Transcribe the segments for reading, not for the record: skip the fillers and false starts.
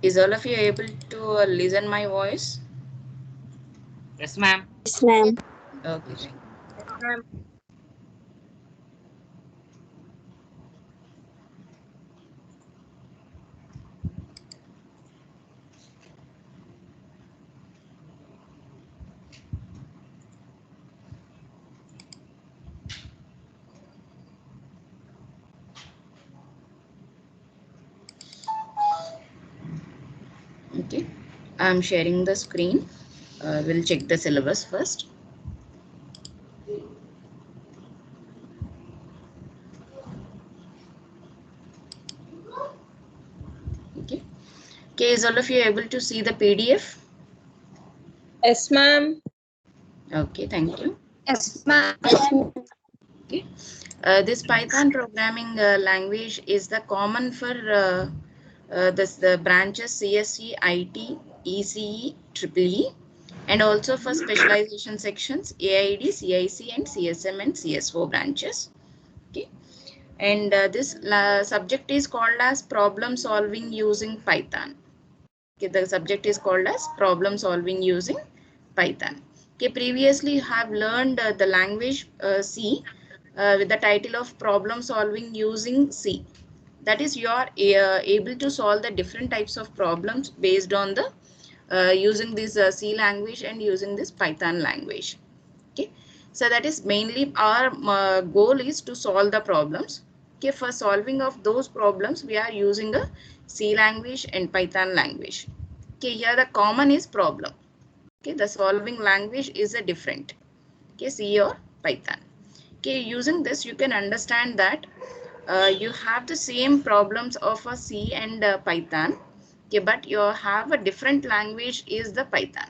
Is all of you able to listen my voice? Yes, ma'am. Yes, ma'am. Okay, fine. Yes, ma'am. Okay, I'm sharing the screen. We'll check the syllabus first. Okay. Okay, is all of you able to see the PDF? Yes, ma'am. Okay, thank you. Yes, ma'am. Okay. This Python programming language is the common for the branches CSE, IT, ECE, EEE, and also for specialization sections AID, CIC, and CSM and CSO branches. Okay. And this subject is called as problem solving using Python. Okay, the subject is called as problem solving using Python. Okay, previously you have learned the language C with the title of problem solving using C. That is, you are able to solve the different types of problems based on the using this C language and using this Python language. Okay, so that is mainly our goal is to solve the problems. Okay, for solving of those problems we are using a C language and Python language. Okay, here the common is problem. Okay, the solving language is a different. Okay, C or Python. Okay, using this you can understand that you have the same problems of a C and Python. Okay, but you have a different language is the Python.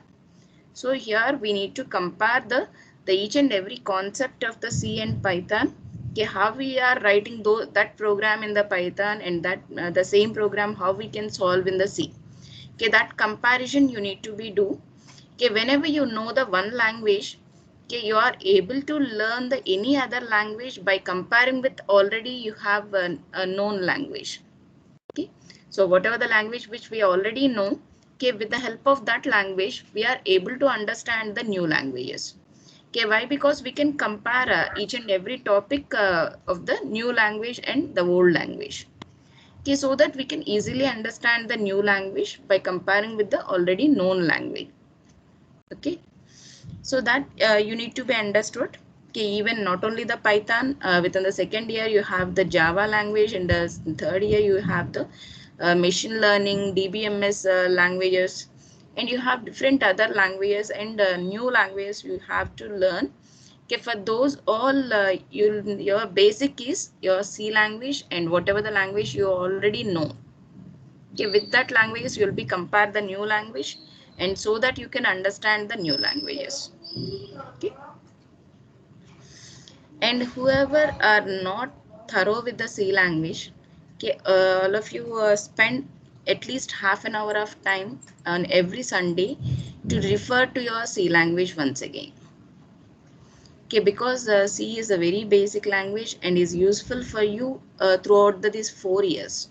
So here we need to compare the each and every concept of the C and Python. Okay, how we are writing that program in the Python and that the same program how we can solve in the C. Okay, that comparison you need to be do. Okay, whenever you know the one language, okay, you are able to learn the any other language by comparing with already you have a known language. Okay, so whatever the language which we already know, okay, with the help of that language we are able to understand the new languages. Okay, why? Because we can compare each and every topic of the new language and the old language. Okay, so that we can easily understand the new language by comparing with the already known language. Okay, so that you need to be understood. Okay, even not only the Python, within the second year you have the Java language, and the third year you have the machine learning, DBMS languages, and you have different other languages and new languages you have to learn. Okay, for those all your basic is your C language and whatever the language you already know. Okay, with that languages you will be compare the new language, and so that you can understand the new languages. Okay, and whoever are not thorough with the C language, okay, all of you spend at least half an hour of time on every Sunday to refer to your C language once again. Okay, because C is a very basic language and is useful for you throughout these 4 years.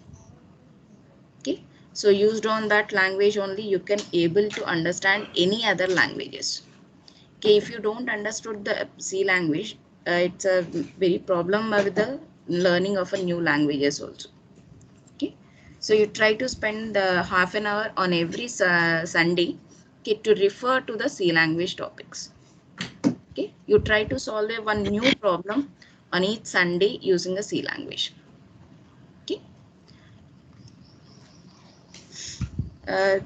Okay, so used on that language only you can able to understand any other languages. Okay, if you don't understood the C language, it's a very problem with the learning of a new languages also. Okay, so you try to spend half an hour on every Sunday, okay, to refer to the C language topics. Okay, you try to solve one new problem on each Sunday using a C language. Okay, uh,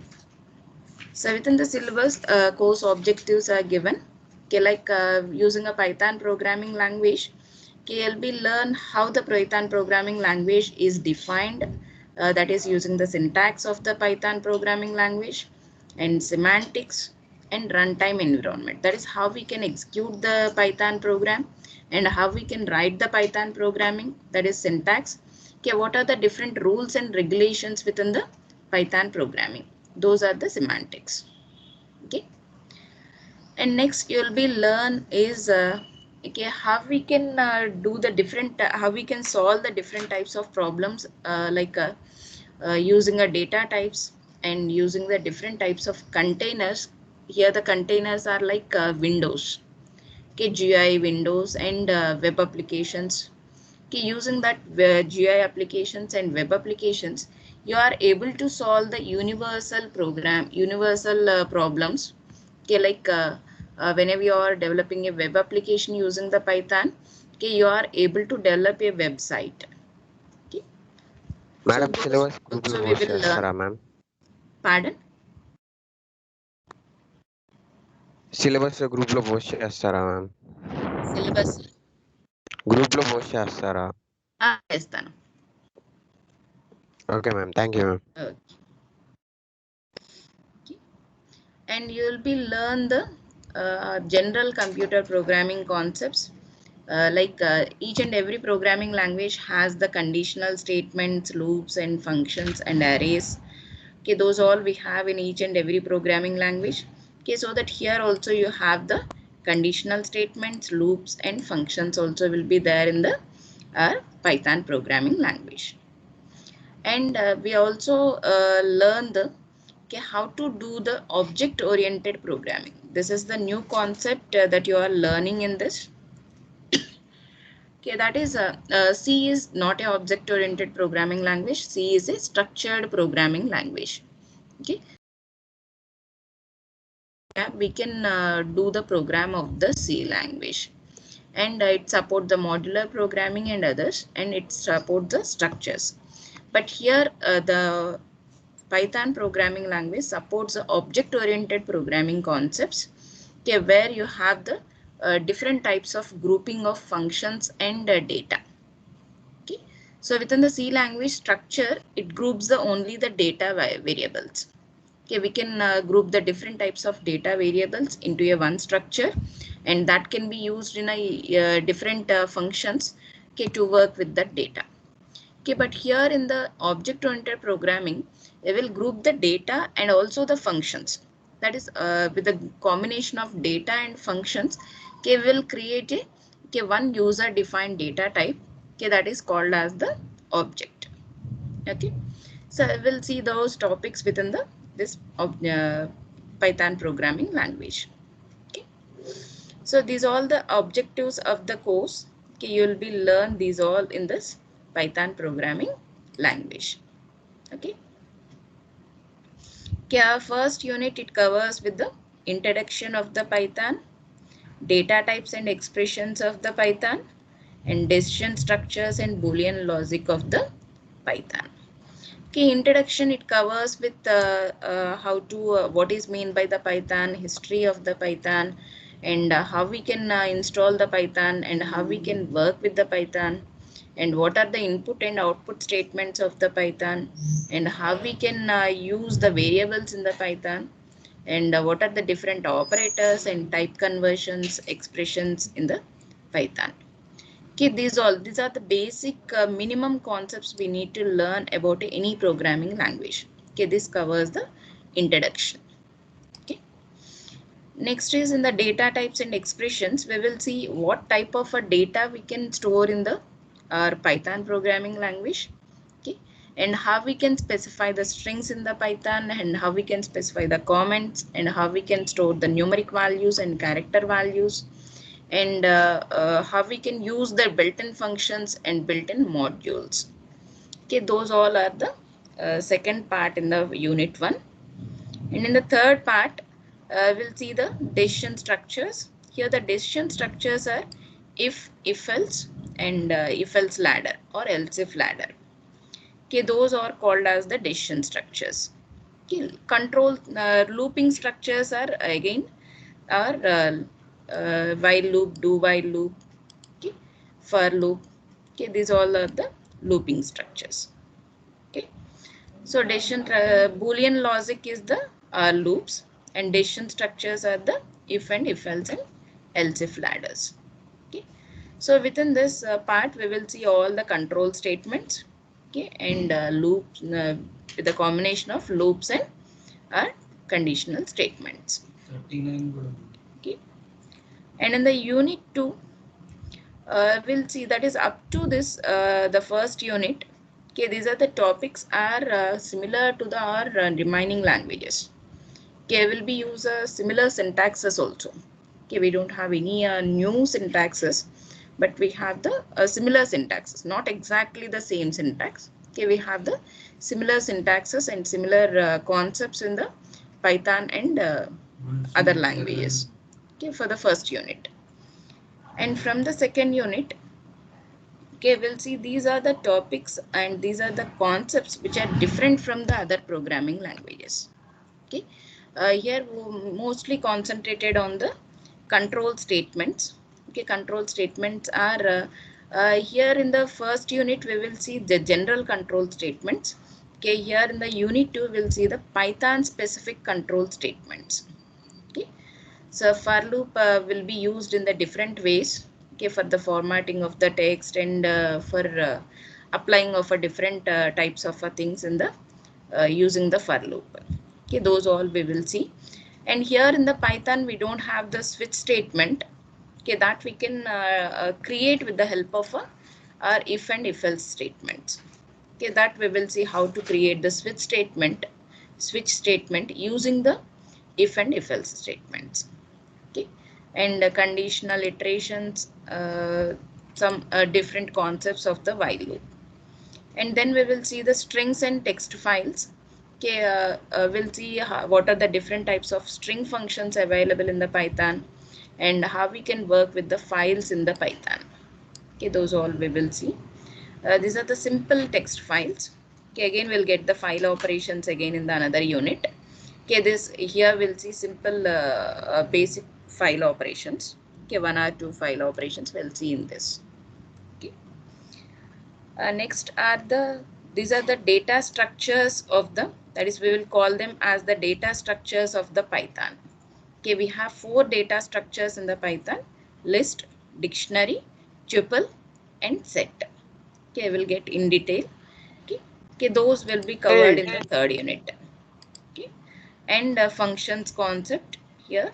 so within the syllabus, course objectives are given. Okay, like using a Python programming language, KLB learn how the Python programming language is defined. That is using the syntax of the Python programming language and semantics and runtime environment. That is how we can execute the Python program and how we can write the Python programming. That is syntax. Okay, what are the different rules and regulations within the Python programming? Those are the semantics. Okay, and next you'll be learn is okay, how we can do the different how we can solve the different types of problems, like using a data types and using the different types of containers. Here the containers are like windows, okay, GUI windows and web applications. Okay, using that GUI applications and web applications, you are able to solve the universal problems. Okay, like whenever you are developing a web application using the Python, okay, you are able to develop a website. Okay, so madam those syllabus group లో also we post will learn. చేస్తారా ma'am? Pardon? Syllabus group లో post చేస్తారా ma'am? Syllabus group లో post చేస్తారా? చేస్తాను. Okay ma'am, thank you ma'am. Okay. And you will be learn the general computer programming concepts. Like each and every programming language has the conditional statements, loops and functions and arrays. Okay, those all we have in each and every programming language. Okay, so that here also you have the conditional statements, loops and functions also will be there in the Python programming language. And we also learn the how to do the object oriented programming. This is the new concept that you are learning in this. Okay, that is C is not a object oriented programming language. C is a structured programming language. Okay, yeah, we can do the program of the C language, and it supports the modular programming and others, and it supports the structures. But here the Python programming language supports the object oriented programming concepts, okay, where you have the different types of grouping of functions and data. Okay, so within the C language structure, it groups the only the data variables. Okay, we can group the different types of data variables into a one structure, and that can be used in a different functions, okay, to work with that data. Okay, but here in the object oriented programming, they will group the data and also the functions. That is with a combination of data and functions, okay, will create a one user defined data type, okay, that is called as the object. Okay, so we'll see those topics within the this Python programming language. Okay, so these are all the objectives of the course. Okay, you will be learn these all in this Python programming language. Okay, our first unit, it covers with the introduction of the Python, data types and expressions of the Python, and decision structures and Boolean logic of the Python. Okay, introduction, it covers with how to what is mean by the Python, history of the Python, and how we can install the Python, and how we can work with the Python, and what are the input and output statements of the Python, and how we can use the variables in the Python, and what are the different operators and type conversions, expressions in the Python. Okay, these are the basic minimum concepts we need to learn about any programming language. Okay, this covers the introduction. Okay, next is in the data types and expressions, we will see what type of a data we can store in the our Python programming language. Okay, and how we can specify the strings in the Python, and how we can specify the comments, and how we can store the numeric values and character values, and how we can use the built-in functions and built-in modules. Okay, those all are the second part in the unit 1. And in the third part, we'll see the decision structures. Here the decision structures are if else, and if else ladder or else if ladder. Okay, those are called as the decision structures. Okay, control looping structures are again are while loop, do while loop, okay, for loop. Okay, these all are the looping structures. Okay, so decision Boolean logic is the loops, and decision structures are the if and if else and else if ladders. Okay, so within this part, we will see all the control statements. Okay, and loops with a combination of loops and conditional statements. 39. Okay, and in the unit 2, we'll see that is up to this the first unit. Okay, these are the topics are similar to the our remaining languages. Okay, will be use similar syntaxes also. Okay, we don't have any new syntaxes, but we have the similar syntaxes, not exactly the same syntax. Okay, we have the similar syntaxes and similar concepts in the Python and other languages. Okay, for the first unit. And from the second unit, okay, we'll see these are the topics and these are the concepts which are different from the other programming languages. Okay, here we mostly concentrated on the control statements. Okay, control statements are here in the first unit we will see the general control statements. Okay, here in the unit 2 we'll see the Python specific control statements. Okay, so for loop will be used in the different ways. Okay, for the formatting of the text and for applying of a different types of things in the using the for loop. Okay, those all we will see. And here in the Python we don't have the switch statement. Okay, that we can create with the help of our if and if else statements. Okay, that we will see how to create the switch statement using the if and if else statements. Okay, and conditional iterations, some different concepts of the while loop. And then we will see the strings and text files. Okay, we'll see what are the different types of string functions available in the Python and how we can work with the files in the Python. Okay, those all we will see. These are the simple text files. Okay, again we'll get the file operations again in the another unit. Okay, this here we'll see simple basic file operations. Okay, one or two file operations we'll see in this. Okay. Next are these are the data structures of the, that is we will call them as the data structures of the Python. Okay, we have 4 data structures in the Python: list, dictionary, tuple and set. Okay, I will get in detail. Okay, okay, those will be covered in the third unit. Okay, and functions concept here.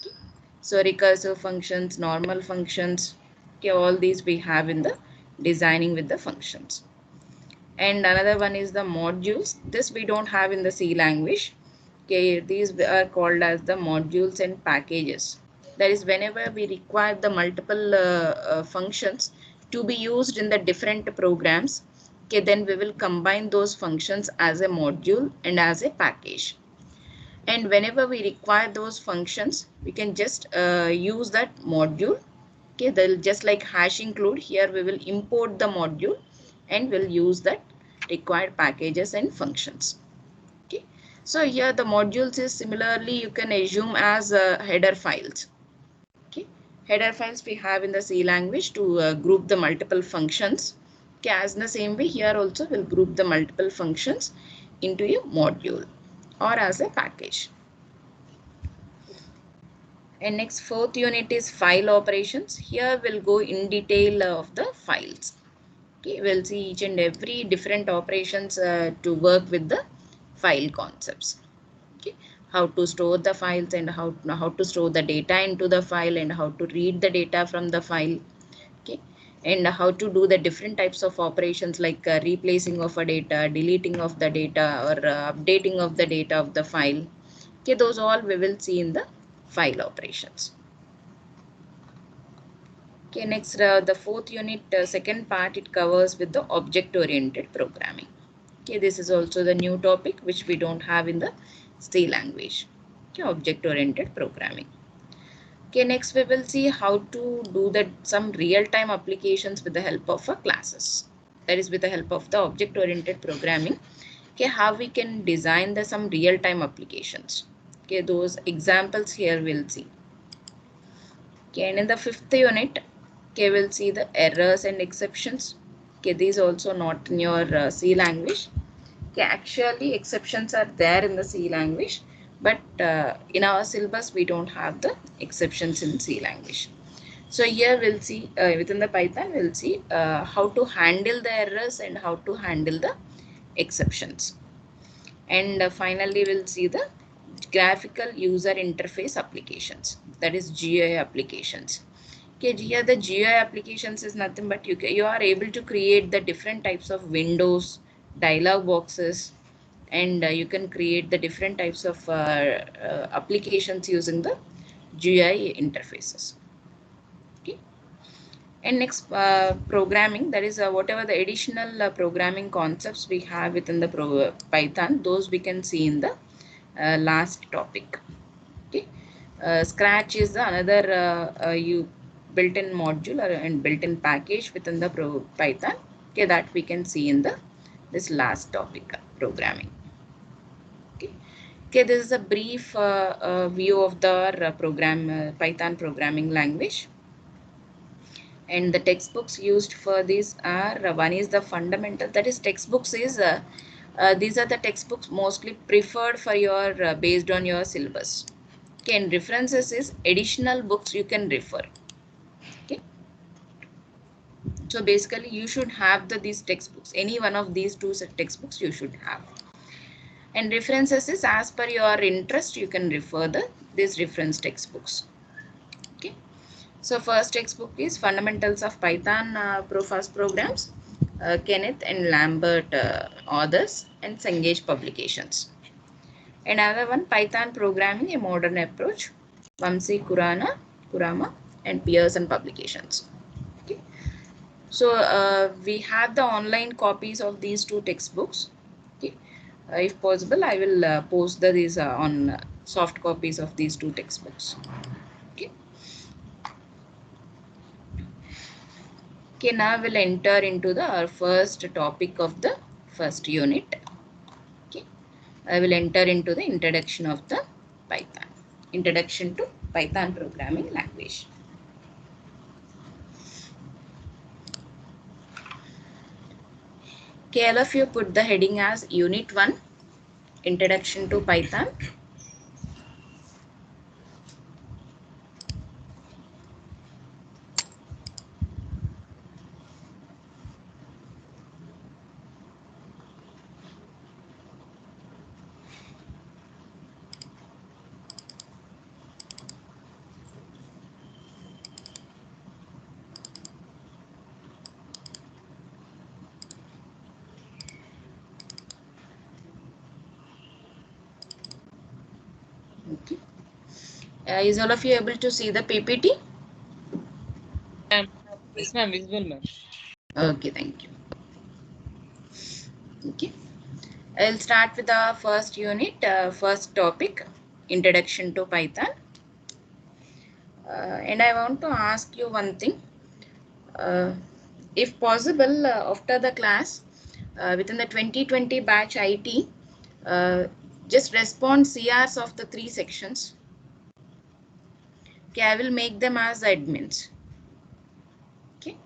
Okay. So recursive functions, normal functions. Okay, all these we have in the designing with the functions. And another one is the modules. This we don't have in the C language. Okay, these are called as the modules and packages. That is, whenever we require the multiple functions to be used in the different programs, okay, then we will combine those functions as a module and as a package. And whenever we require those functions, we can just use that module. Okay, they'll just like hash include, here we will import the module and we'll use that required packages and functions. Okay, so here the modules is similarly you can assume as header files. Okay, header files we have in the C language to group the multiple functions. Okay, as in the same way here also we'll group the multiple functions into a module or as a package. And next, fourth unit is file operations. Here we'll go in detail of the files. Okay, we'll see each and every different operations to work with the file concepts. Okay, how to store the files and how to store the data into the file and how to read the data from the file. Okay, and how to do the different types of operations like replacing of a data, deleting of the data or updating of the data of the file. Okay, those all we will see in the file operations. Okay, next the fourth unit, second part, it covers with the object-oriented programming. Okay, this is also the new topic which we don't have in the C language. Okay, object-oriented programming. Okay, next we will see how to do some real-time applications with the help of classes. That is with the help of the object-oriented programming. Okay, how we can design some real-time applications. Okay, those examples here we'll see. Okay, and in the fifth unit, okay, we'll see the errors and exceptions. Okay, these also not in your C language. Okay, actually exceptions are there in the C language, but in our syllabus we don't have the exceptions in C language. So here we'll see within the Python we'll see how to handle the errors and how to handle the exceptions. And finally we'll see the graphical user interface applications, that is GUI applications. Okay, here the GUI applications is nothing but you are able to create the different types of windows, dialog boxes, and you can create the different types of applications using the GUI interfaces. Okay. And next, programming, that is whatever the additional programming concepts we have within the Python, those we can see in the last topic. Okay. Scratch is the another you built-in module and built-in package within the Python. Okay, that we can see in the this last topic, programming. Okay, this is a brief view of the Python programming language. And the textbooks used for this are one is the fundamental, that is textbooks is these are the textbooks mostly preferred for your based on your syllabus. Okay, and references is additional books you can refer. Okay, so basically you should have these textbooks, any one of these two textbooks you should have. And references is as per your interest you can refer these reference textbooks. Okay, so first textbook is Fundamentals of Python Fast Programs, Kenneth and Lambert authors, and Cengage Publications. Another one, Python Programming, a Modern Approach, Vamsi Kurama and Pearson Publications. Okay, so we have the online copies of these two textbooks. Okay, if possible, I will post these on soft copies of these two textbooks. Okay. Okay, now we'll enter into our first topic of the first unit. Okay, I will enter into the introduction of the Python. Introduction to Python programming language. Okay, all of you put the heading as Unit 1, Introduction to Python. Okay. Is all of you able to see the PPT? Yes, ma'am. Visible, ma'am. Okay, thank you. Okay, I'll start with the first unit, first topic, Introduction to Python. And I want to ask you one thing. If possible, after the class, within the 2020 batch IT, just respond CRs of the 3 sections. Okay, I will make them as admins. Okay,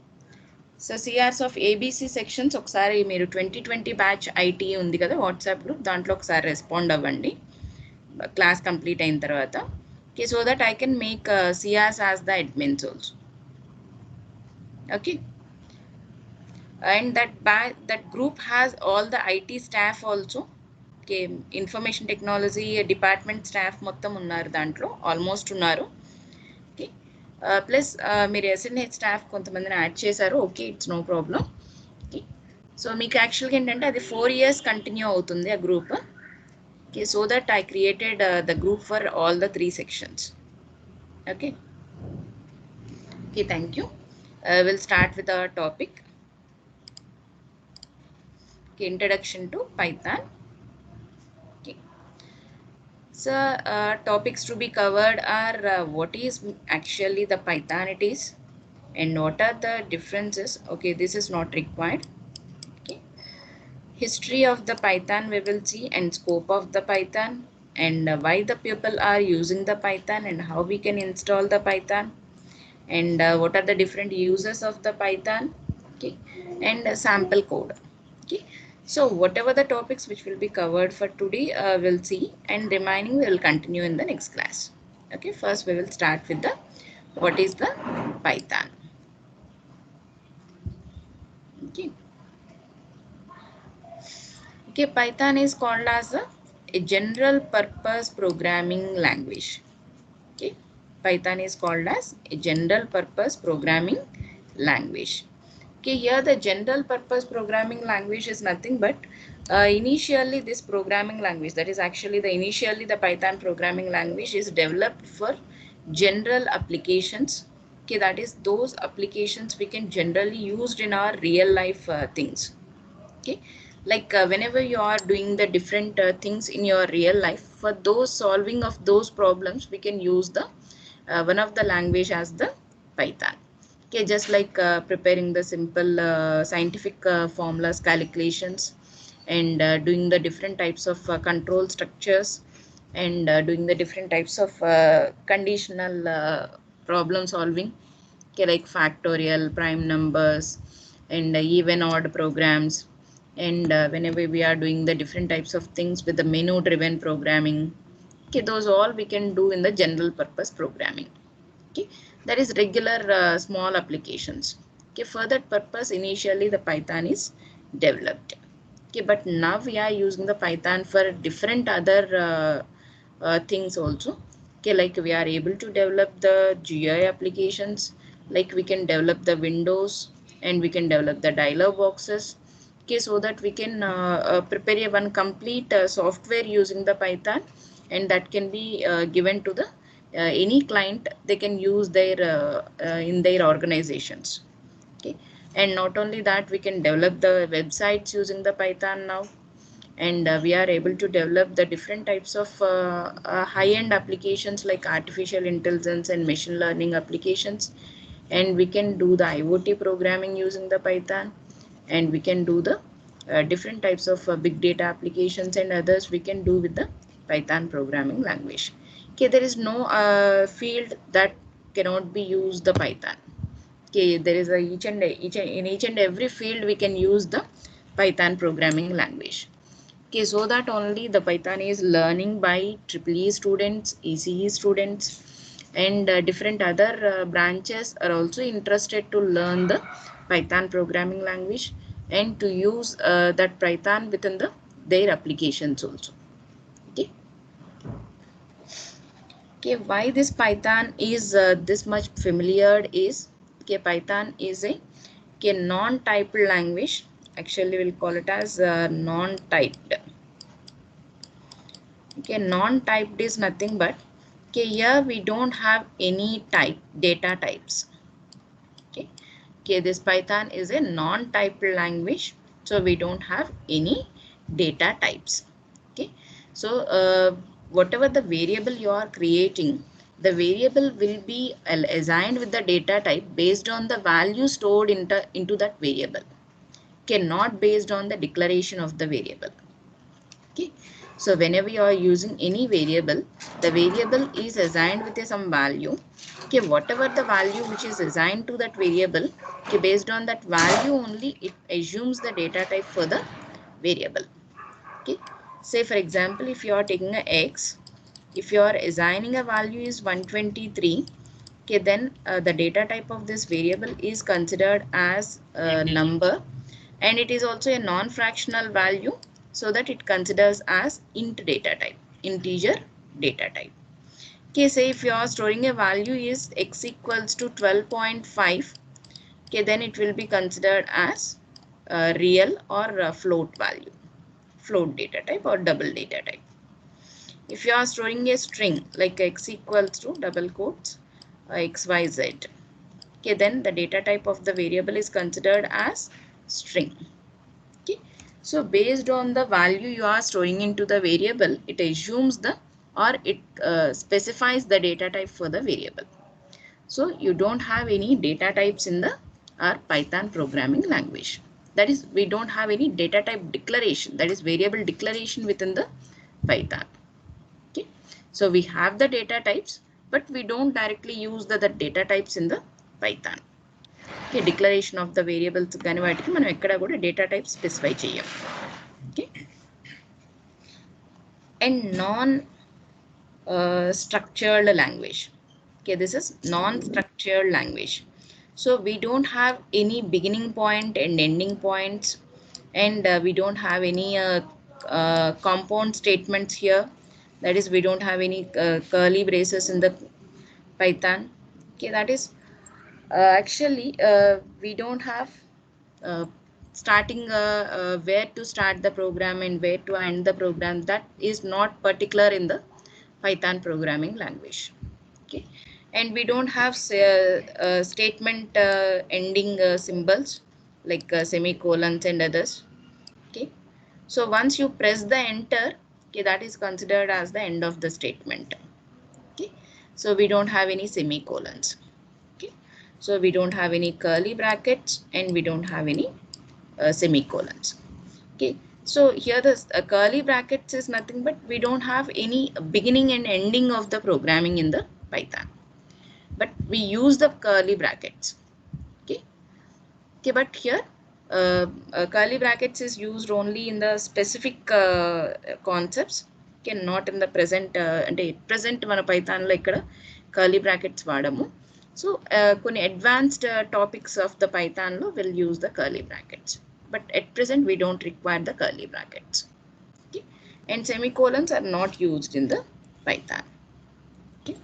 so CRs of ABC sections ఒకసారి మీరు 2020 batch IT ఉంది కదా WhatsApp group, దాంట్లో ఒకసారి respond అవ్వండి class complete అయిన తర్వాత. Okay, so that I can make CRs as the admins also. Okay, and that group has all the IT staff also. Okay, information technology department staff మొత్తం ఉన్నారు దాంట్లో, almost ఉన్నారు. Okay, plus మీరు SNH staff కొంతమందిని add చేశారు. Okay, it's no problem. Okay, so మీకు యాక్చువల్గా ఏంటంటే అది 4 years కంటిన్యూ అవుతుంది ఆ group. Okay, so that I created the group for all the 3 sections. Okay, okay, thank you. We'll start with our topic. Okay, introduction to Python. Okay, so topics to be covered are what is actually the Python it is, and what are the differences. Okay, this is not required. Okay, history of the Python we will see, and scope of the Python, and why the people are using the Python, and how we can install the Python, and what are the different uses of the Python. Okay, and sample code. Okay, so whatever the topics which will be covered for today, we'll see, and remaining we will continue in the next class. Okay, first we will start with the what is the Python. Okay, okay, Python is called as a general purpose programming language. Okay, Python is called as a general purpose programming language. Okay, here the general purpose programming language is nothing but initially this programming language, that is actually initially the Python programming language is developed for general applications. Okay, that is those applications we can generally used in our real life things. Okay, like whenever you are doing the different things in your real life, for those solving of those problems we can use the one of the language as the Python. Okay, just like preparing the simple scientific formulas calculations, and doing the different types of control structures, and doing the different types of conditional problem solving. Okay, like factorial, prime numbers, and even odd programs, and whenever we are doing the different types of things with the menu driven programming. Okay, those all we can do in the general purpose programming. Okay, that is regular small applications. Okay, for that purpose initially the Python is developed. Okay, but now we are using the Python for different other things also. Okay, like we are able to develop the GUI applications, like we can develop the windows, and we can develop the dialog boxes. Okay, so that we can prepare one complete software using the Python, and that can be given to the any client. They can use their in their organizations. Okay, and not only that, we can develop the websites using the Python now, and we are able to develop the different types of high-end applications like artificial intelligence and machine learning applications, and we can do the IoT programming using the Python, and we can do the different types of big data applications and others we can do with the Python programming language. Okay, there is no field that cannot be used the Python. Okay, there is in each and every field we can use the Python programming language. Okay, so that only the Python is learning by EEE students, ECE students, and different other branches are also interested to learn the Python programming language and to use that Python within their applications also. Okay. Okay, why this Python is this much familiar is, okay, Python is a non-typed language. Actually, we'll call it as non-typed. Okay, non-typed is nothing but, okay, here we don't have any data types. Okay, okay, this Python is a non-typed language, so we don't have any data types. Okay, so whatever the variable you are creating, the variable will be assigned with the data type based on the value stored into that variable. Okay, not based on the declaration of the variable. Okay, so whenever you are using any variable, the variable is assigned with some value. Okay, whatever the value which is assigned to that variable, okay, based on that value only it assumes the data type for the variable. Okay, say for example, if you are taking a x, if you are assigning a value is 123, okay, then the data type of this variable is considered as a number, and it is also a non-fractional value, so that it considers as int data type, integer data type. Okay, say if you are storing a value is x equals to 12.5, okay, then it will be considered as real or float value, float data type or double data type. If you are storing a string like x equals to double quotes xyz, okay, then the data type of the variable is considered as string. Okay, so based on the value you are storing into the variable, it assumes the or it specifies the data type for the variable. So you don't have any data types in the our Python programming language. That is, we don't have any data type declaration, that is variable declaration within the Python. Okay, so we have the data types, but we don't directly use the data types in the Python. Okay, declaration of the variables కానీ వాటికి మనం ఎక్కడ కూడా data type specify చేయం. Okay, and non structured language. Okay, this is non-structured language. So we don't have any beginning point and ending points, and we don't have any compound statements here. That is, we don't have any curly braces in the Python. Okay, that is actually we don't have starting where to start the program and where to end the program. That is not particular in the Python programming language. Okay, and we don't have statement ending symbols like semicolons and others. Okay, so once you press the enter, okay, that is considered as the end of the statement. Okay, so we don't have any semicolons. Okay, so we don't have any curly brackets and we don't have any semicolons. Okay, so here the curly brackets is nothing but we don't have any beginning and ending of the programming in the Python, but we use the curly brackets. Okay, okay, but here curly brackets is used only in the specific concepts. Okay, not in the present present మన Python లో ఇక్కడ curly brackets వాడము. So కొన్ని advanced topics of the Python లో will use the curly brackets, but at present we don't require the curly brackets. Okay, and semicolons are not used in the Python. Okay,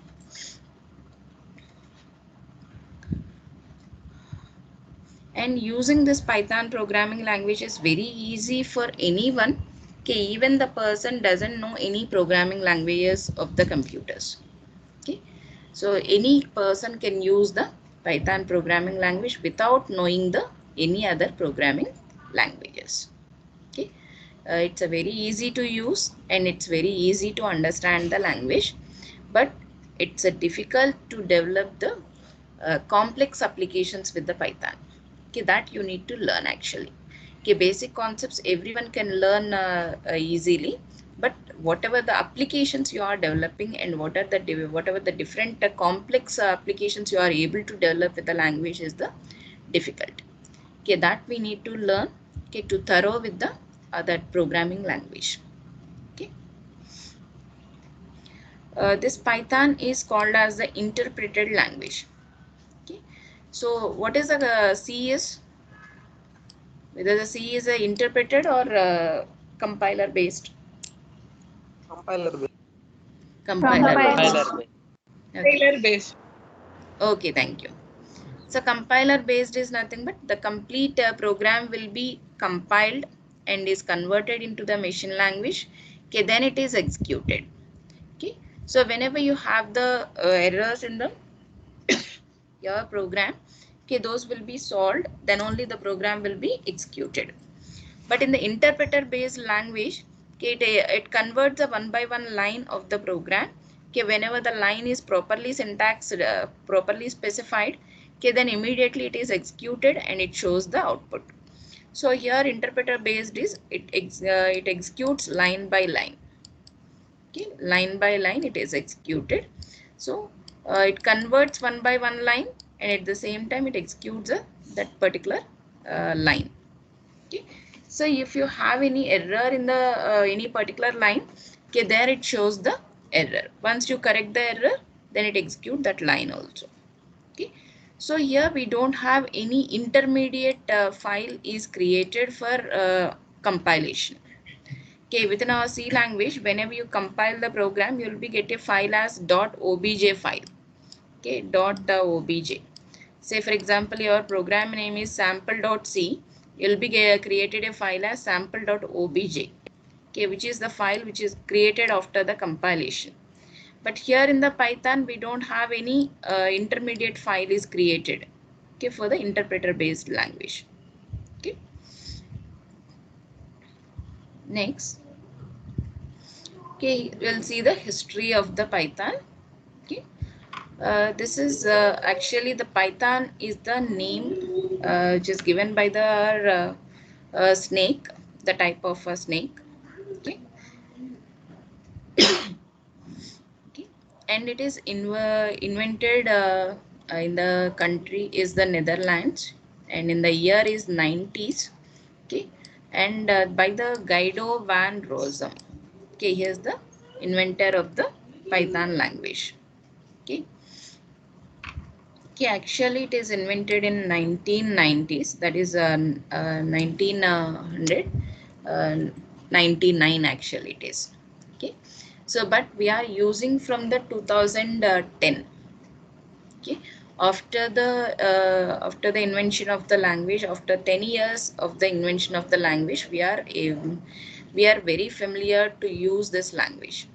and using this Python programming language is very easy for anyone. Okay, even the person doesn't know any programming languages of the computers. Okay, so any person can use the Python programming language without knowing the any other programming languages. Okay, it's a very easy to use and it's very easy to understand the language, but it's a difficult to develop the complex applications with the Python. Okay, that you need to learn actually. Okay, basic concepts everyone can learn easily, but whatever the applications you are developing and whatever the different complex applications you are able to develop with the language is the difficult. Okay, that we need to learn, okay, to thorough with the other programming language. Okay, this Python is called as the interpreted language. Okay, so what is the C is? Whether the C is a interpreted or compiler based? Compiler based. Compiler based. Compiler based. Okay. Compiler based. Okay, thank you. So compiler based is nothing but the complete program will be compiled and is converted into the machine language. Okay, then it is executed. Okay, so whenever you have the errors in the your program, okay, those will be solved, then only the program will be executed. But in the interpreter based language, okay, it converts a one by one line of the program. Okay, whenever the line is properly properly specified, okay, then immediately it is executed and it shows the output. So here interpreter based is it executes line by line. Okay, line by line it is executed. So it converts one by one line and at the same time it executes that particular line. Okay, so if you have any error in the any particular line, okay, there it shows the error. Once you correct the error, then it executes that line also. Okay, so here we don't have any intermediate file is created for compilation. Okay, within our C language, whenever you compile the program, you will be get a file as .obj file. Okay, .obj. Say for example, your program name is sample.c. You'll be created a file as sample.obj. Okay, which is the file which is created after the compilation. But here in the Python, we don't have any intermediate file is created. Okay, for the interpreter based language. Okay. Next. Okay, we'll see the history of the Python. Okay, this is actually the Python is the name which is given by the snake, the type of a snake. Okay. Okay, and it is invented in the country is the Netherlands, and in the year is 90s. Okay, and by the Guido van Rossum. Okay, he is the inventor of the Python language. Okay. Okay, actually it is invented in 1990s, that is 1999 actually it is. Okay, so but we are using from the 2010. Okay, after the invention of the language, after 10 years of the invention of the language, we are very familiar to use this language.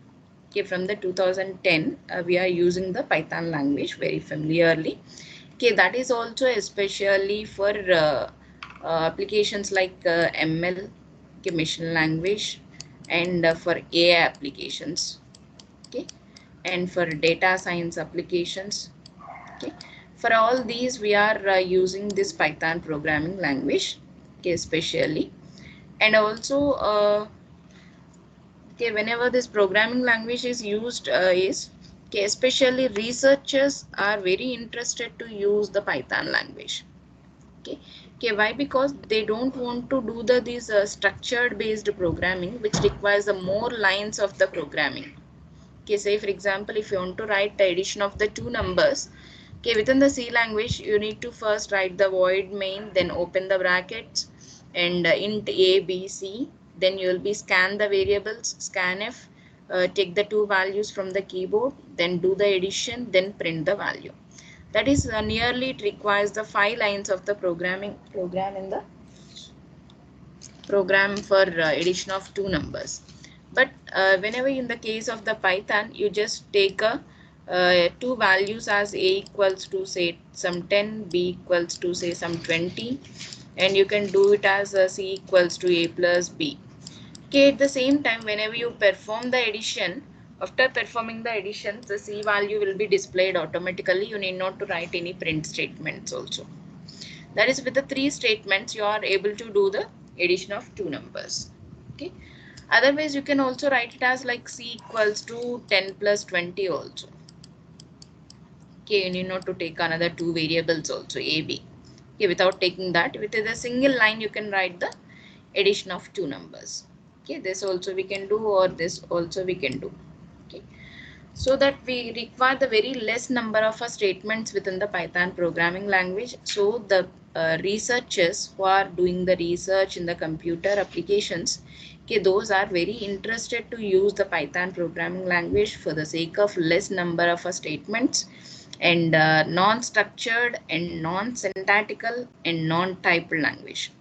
Okay, from the 2010 we are using the Python language very familiarly. Okay, that is also especially for applications like ML, okay, machine language, and for AI applications. Okay, and for data science applications. Okay, for all these we are using this Python programming language. Okay, especially, and also okay, whenever this programming language is used is okay, especially researchers are very interested to use the Python language. Okay, okay, why? Because they don't want to do these structured based programming, which requires the more lines of the programming. Okay, say for example, if you want to write the addition of the two numbers, okay, within the C language you need to first write the void main, then open the brackets, and int a b c, then you will be scan the variables, scanf, take the two values from the keyboard, then do the addition, then print the value. That is nearly it requires the 5 lines of the program in the program for addition of two numbers. But whenever in the case of the Python, you just take two values as a equals to say some 10, b equals to say some 20, and you can do it as c equals to a plus b. Okay, at the same time, whenever you perform the addition, after performing the addition, the c value will be displayed automatically. You need not to write any print statements also. That is, with the three statements you are able to do the addition of two numbers. Okay, otherwise you can also write it as like c equals to 10 plus 20 also. Okay, you need not to take another two variables also, a b. Okay, without taking that, with a single line you can write the addition of two numbers. Okay, this also we can do, or this also we can do. Okay, so that we require the very less number of statements within the Python programming language. So the researchers who are doing the research in the computer applications, okay, those are very interested to use the Python programming language for the sake of less number of statements, and non-structured and non-syntactical and non-typed language.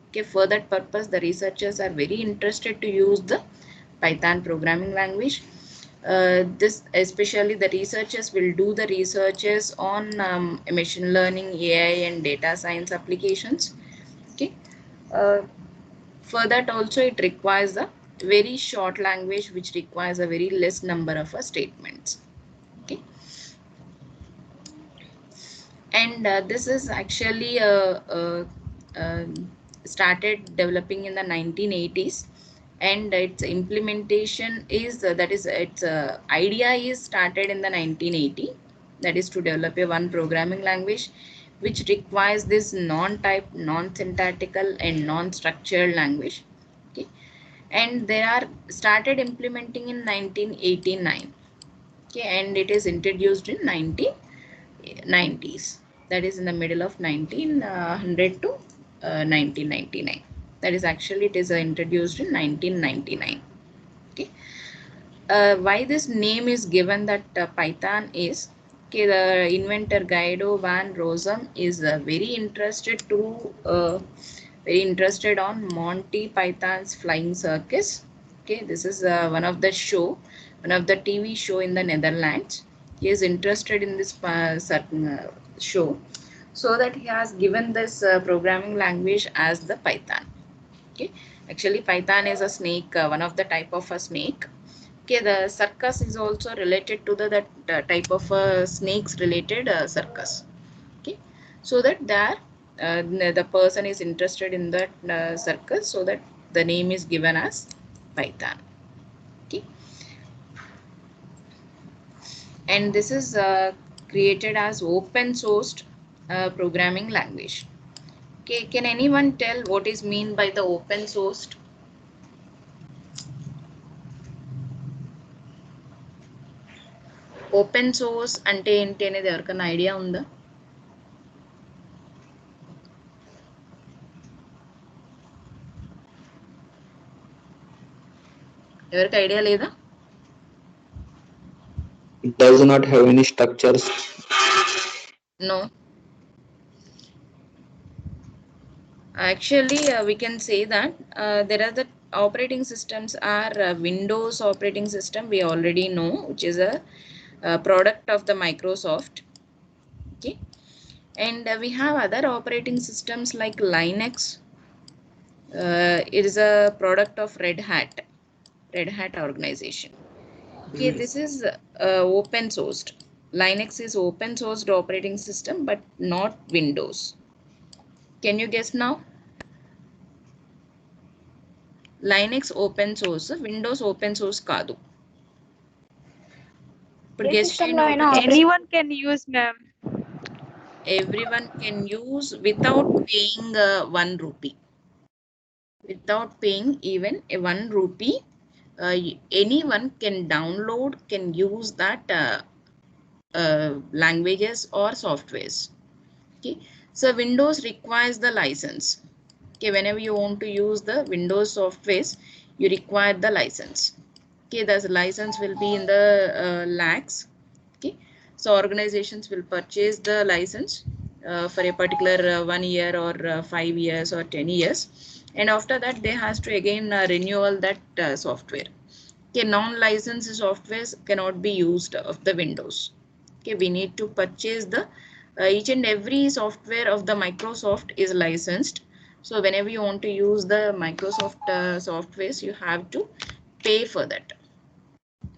Okay, for that purpose the researchers are very interested to use the Python programming language. This especially the researchers will do the researches on machine learning, AI, and data science applications. Okay, uh, for that also it requires a very short language which requires a very less number of statements. Okay, and this is actually started developing in the 1980s, and its implementation is that is its idea is started in the 1980, that is to develop a one programming language which requires this non-type, non-syntactical, and non-structured language. Okay, and they are started implementing in 1989. Okay, and it is introduced in 1990s, that is in the middle of 1900 to 1999. That is actually it is introduced in 1999. Okay, why this name is given that Python is, okay, the inventor Guido van Rossum is very interested on Monty Python's Flying Circus. Okay, this is one of the TV show in the Netherlands. He is interested in this certain show, so that he has given this programming language as the Python. Okay, actually Python is a snake, one of the type of a snake. Okay, the circus is also related to that type of snakes related circus. Okay, so that there the person is interested in that circus, so that the name is given as Python. Okay, and this is created as open sourced programming language. Okay, can anyone tell what is mean by the open sourced? Open source అంటే ఏంటి అనేది ఎవరికైనా idea ఉందా? ఎవరికి idea లేదా? It does not have any structures. No. Actually, we can say that there are the operating systems are Windows operating system, we already know, which is a product of the Microsoft. Okay. And we have other operating systems like Linux. It is a product of Red Hat organization. Okay, this is open sourced. Linux is open sourced operating system, but not Windows. Can you guess now? Linux open source, Windows open source కాదు. ఇప్పుడు ఏ guess system చేయండి లో అయినా ఒకటి. Anyone can use, ma'am. Everyone can use without paying 1 rupee. Without paying even a 1 rupee, anyone can download, can use that languages or softwares. Okay, so Windows requires the license. Okay, whenever you want to use the Windows softwares, you require the license. Okay, the license will be in the lakhs. Okay, so organizations will purchase the license for a particular 1 year or 5 years or 10 years, and after that they has to again renewal that software. Okay, non-licensed softwares cannot be used of the Windows. Okay, we need to purchase the each and every software of the Microsoft is licensed. So whenever you want to use the Microsoft softwares, you have to pay for that.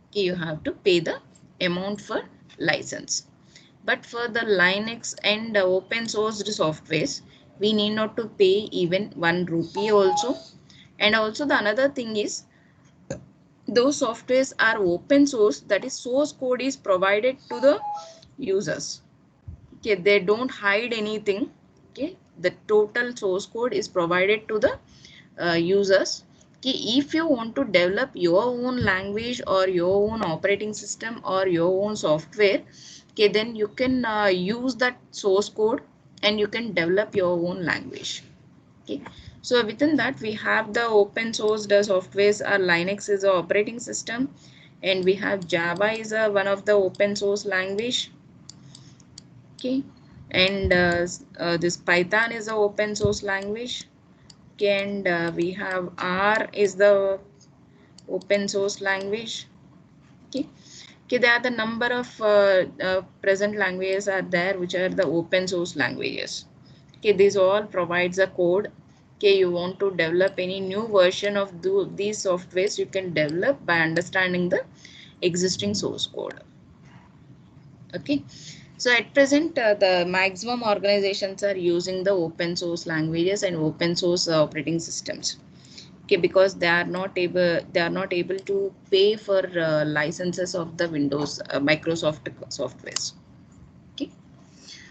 Okay, you have to pay the amount for license. But for the Linux and open sourced softwares, we need not to pay even 1 rupee also. And also the another thing is, those softwares are open source, that is source code is provided to the users. Okay, they don't hide anything. Okay, the total source code is provided to the users. Okay, if you want to develop your own language or your own operating system or your own software, okay, then you can use that source code and you can develop your own language. Okay, so within that we have the open source softwares. Linux is a operating system, and we have Java is one of the open source language. Okay, and this Python is a open source language. Okay, and we have R is the open source language. Okay, okay, there are the number of present languages are there which are the open source languages. Okay, this all provides a code. Okay, you want to develop any new version of these softwares, you can develop by understanding the existing source code. Okay, so at present the maximum organizations are using the open source languages and open source operating systems. Okay, because they are not able to pay for licenses of the Windows Microsoft softwares. Okay,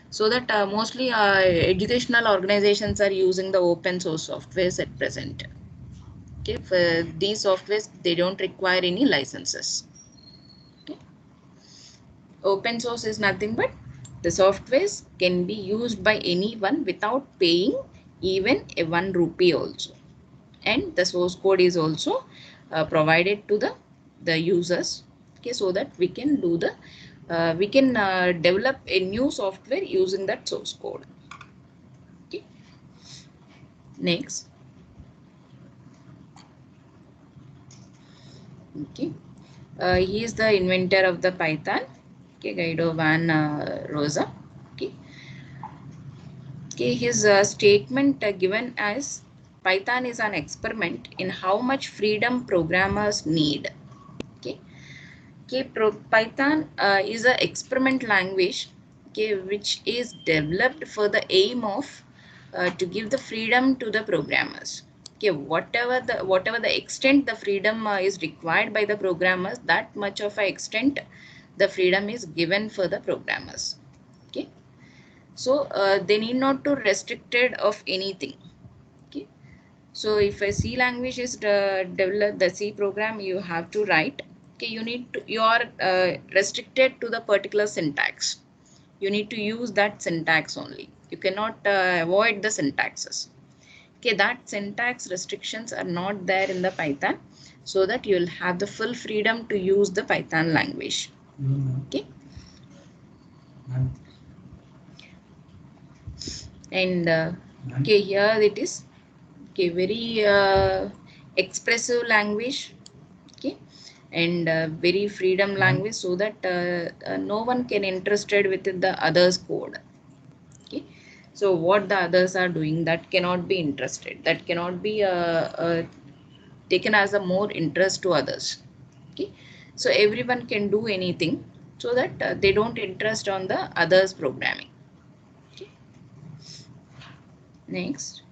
so that mostly educational organizations are using the open source softwares at present. Okay, for these softwares they don't require any licenses. Okay, open source is nothing but the softwares can be used by anyone without paying even a 1 rupee also, and the source code is also provided to the users. Okay, so that we can do the we can develop a new software using that source code. Okay, next. Okay, he is the inventor of the Python. Okay, Guido van Rosa. Okay, okay, his statement given as Python is an experiment in how much freedom programmers need. Okay, okay, Python is an experiment language, okay, which is developed for the aim of to give the freedom to the programmers. Okay, whatever the extent the freedom is required by the programmers, that much of a extent the freedom is given for the programmers. Okay, so they need not to restricted of anything. Okay, so if a C language is developed, the C program you have to write. Okay, you are restricted to the particular syntax. You need to use that syntax only. You cannot avoid the syntaxes. Okay, that syntax restrictions are not there in the Python, so that you will have the full freedom to use the Python language. Okay. And okay, here it is. Okay, very expressive language. Okay, and very freedom language, so that no one can interested with the others code. Okay, so what the others are doing, that cannot be interested, that cannot be taken as a more interest to others. Okay, so everyone can do anything, so that they don't interest on the others programming. Okay, next.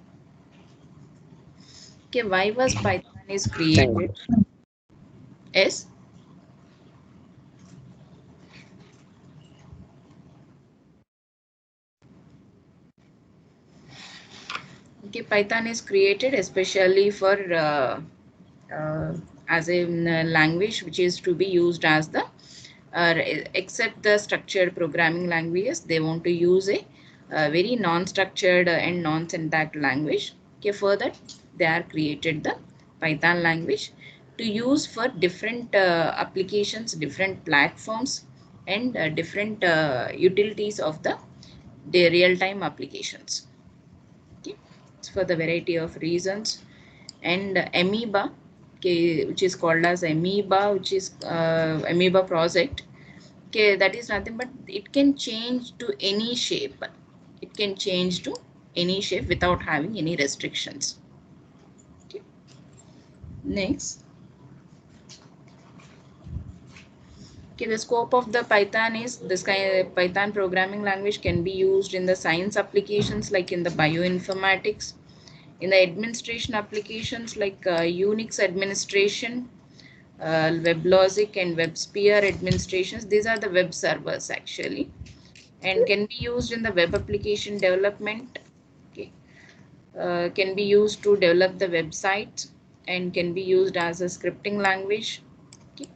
Okay, why was Python is created? Yes. Okay, Python is created especially for uh, as a language which is to be used as the except the structured programming languages, they want to use a very non-structured and non-syntax language. Okay, for that they are created the Python language to use for different applications, different platforms, and different utilities of the real-time applications. Okay, it's for the variety of reasons. And amoeba, okay, which is called as amoeba, which is amoeba project. Okay, that is nothing but it can change to any shape. It can change to any shape without having any restrictions. Okay, next. Okay, the scope of the Python is this kind of Python programming language can be used in the science applications like in the bioinformatics, in the administration applications like Unix administration, WebLogic and WebSphere administrations. These are the web servers actually, and can be used in the web application development. Okay, can be used to develop the website, and can be used as a scripting language. Okay,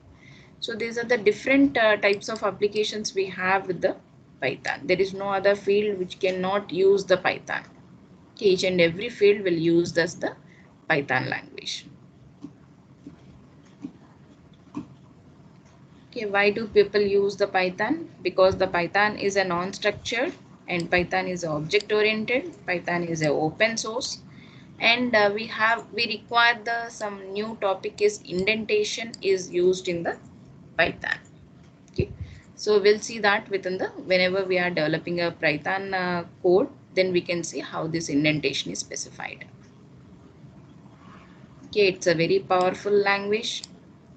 so these are the different types of applications we have with the Python. There is no other field which cannot use the Python. Okay, each and every field will use the Python language. Okay, why do people use the Python? Because the Python is a non-structured, and Python is object-oriented. Python is a open source, and we require the some new topic is indentation is used in the Python. Okay, so we'll see that within the whenever we are developing a Python code, then we can see how this indentation is specified. Okay, it's a very powerful language.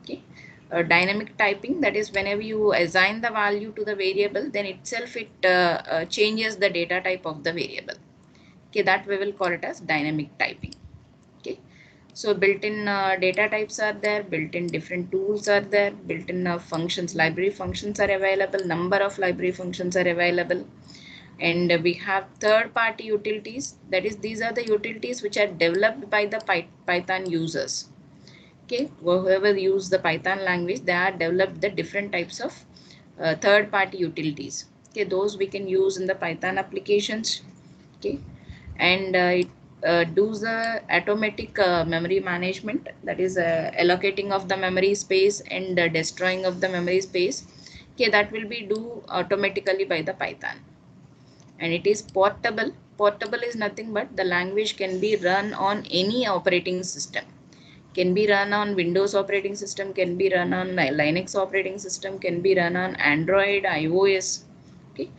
Okay, dynamic typing, that is whenever you assign the value to the variable, then itself it changes the data type of the variable. Okay, that we will call it as dynamic typing. Okay, so built-in data types are there, built-in different tools are there, built-in functions, library functions are available, number of library functions are available. And we have third-party utilities, that is these are the utilities which are developed by the Python users. Okay, whoever use the Python language, they are developed the different types of third-party utilities. Okay, those we can use in the Python applications. Okay, and it does the automatic memory management, that is allocating of the memory space and destroying of the memory space. Okay, that will be do automatically by the Python. And it is portable. Portable is nothing but the language can be run on any operating system. Can be run on Windows operating system, can be run on Linux operating system, can be run on Android, iOS. Okay,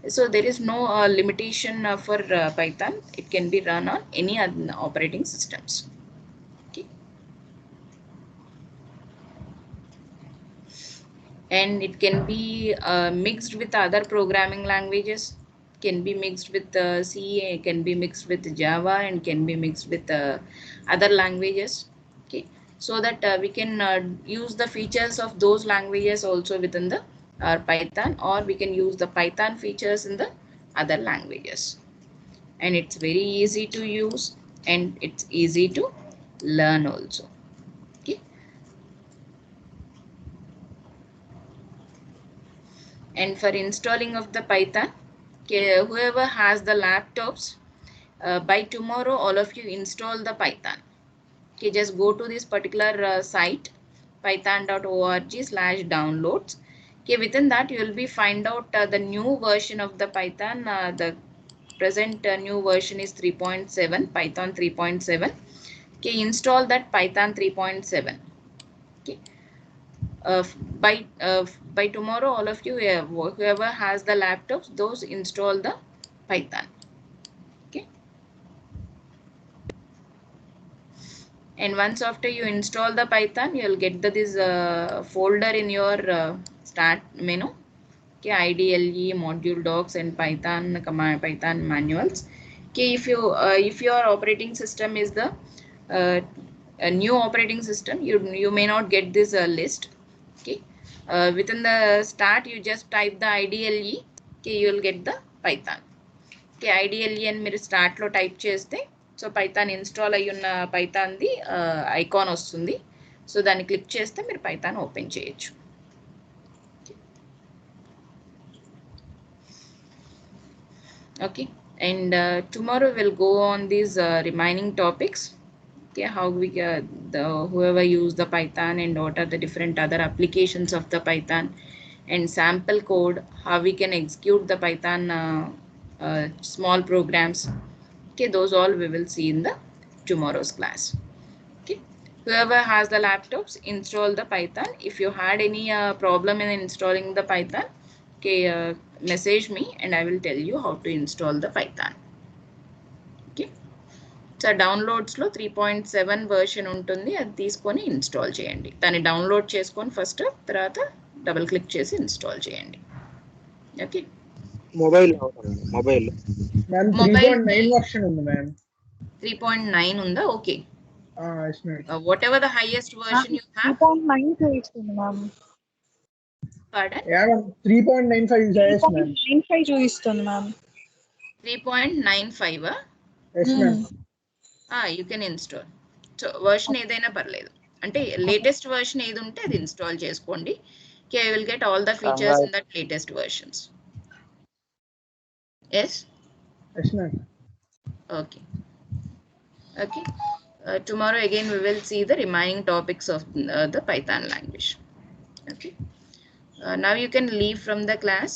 so there is no limitation for Python. It can be run on any other operating systems. Okay, and it can be mixed with other programming languages. Can be mixed with C, can be mixed with Java, and can be mixed with other languages. Okay, so that we can use the features of those languages also within the Python, or we can use the Python features in the other languages. And it's very easy to use, and it's easy to learn also. Okay, and for installing of the Python, okay, whoever has the laptops, by tomorrow all of you install the Python. Okay, just go to this particular site, python.org/downloads. Okay, within that you will be find out the new version of the Python, the present new version is 3.7, Python 3.7. Okay, install that Python 3.7. Okay. By tomorrow, all of you, whoever has the laptops, those install the Python. Okay. And once after you install the Python, you'll get this folder in your start menu. Okay, IDLE, module docs, and Python command, Python manuals. Okay, if your operating system is the a new operating system, you may not get this list. Okay, within the start, you just type the IDLE. Okay, you will get the Python. Okay, IDLE and మీరు start లో type చేస్తే so Python install అయ్యి ఉన్న Python the icon వస్తుంది. So దాన్ని click చేస్తే మీరు Python open చేయొచ్చు. Okay, and tomorrow we'll go on these remaining topics. Okay, how we whoever use the Python and what are the different other applications of the Python and sample code, how we can execute the Python small programs. Okay, those all we will see in the tomorrow's class. Okay, whoever has the laptops, install the Python. If you had any problem in installing the Python, okay, message me and I will tell you how to install the Python. Okay, so డౌన్లోడ్స్లో 3.7 version ఉంటుంది, అది తీసుకొని install చేయండి. దాన్ని download చేసుకొని first, తర్వాత double click చేసి install చేయండి. ఓకే, మొబైల్ మ్యామ్ 3.9 వర్షన్ ఉంది మ్యామ్. 3.9 ఉందా? Okay, yes ma'am. Whatever the highest version you have. 3.9 చూపిస్తుంది ma'am. Pardon? Yeah ma'am, 3.95 is highest ma'am. 3.95 చూపిస్తుంది ma'am. 3.95? Yes ma'am. You can install. So version ఏదైనా పర్లేదు, అంటే latest version ఏది ఉంటే అది ఇన్స్టాల్ చేసుకోండి. Okay, I will get all the features in that latest versions. Yes ma'am. Okay. Okay, tomorrow again we will see the remaining topics of the Python language. Okay, now you can leave from the class.